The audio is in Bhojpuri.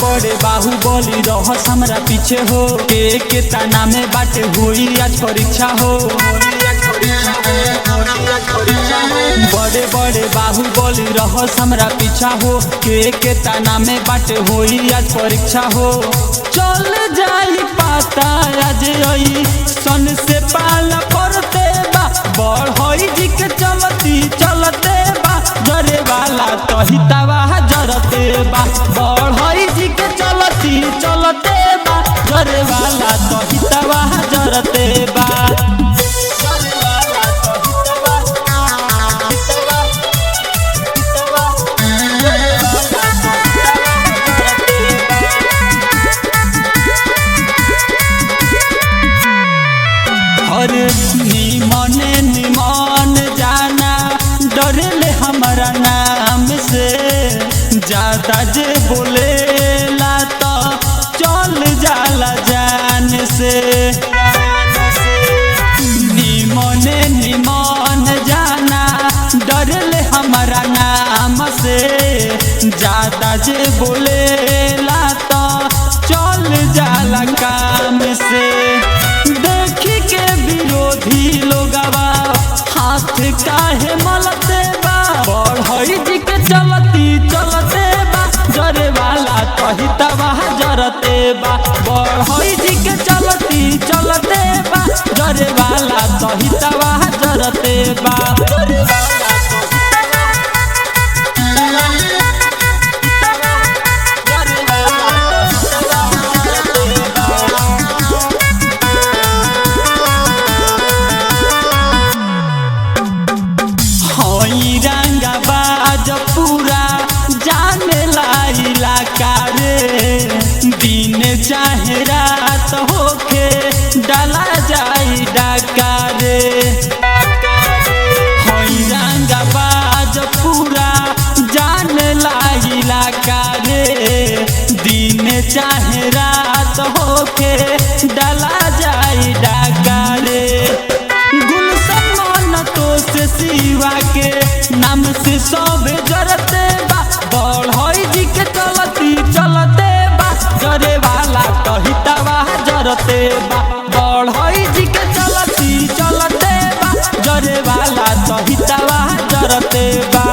बड़े बाहुबली रहस हमरा पीछे हो के ताना में बाटे हुई आज परीक्षा हो। बड़े बड़े बाहुबली रहस हमरा पीछा हो के ताना में बाटे हुई आज परीक्षा हो। चल जाई पाता आज सन से पाला पड़ते बा बढ़ई जी के चलते बा जरे वाला तहितावा जरते बा बढ़ई जी के चलते बा जरे वाला तहितावा जरते बा। और निमन जाना डरेले हमारा नाम से ज्यादा जे बोलेला तो चल जाला जान से। निमन जाना डरेले हमारा नाम से ज्यादा जे बोलेला तो चल जाला काम से। देखी के विरोधी लोगवा हाथ काहे मलते बा बढ़ई जी के चलते बा जरे वाला तहितावा जरते बा बढ़ई जी के चलते बा जरे वाला तहितावा जरते बा। पूरा जाने लाइला कारे दिन चाहे रात होके डाला जाई डाकारे। रंगाबाज पूरा जाने लाइला कारे दिन चाहे रात होके डाला जाई डाकारे। गुलशन तो से सिवा के नाम से सब जरते बा बढ़ई जी के चलते बा जरे वाला तहितावा जरते बा बढ़ई जी के चलते बा जरे वाला तहितावा जरते बा।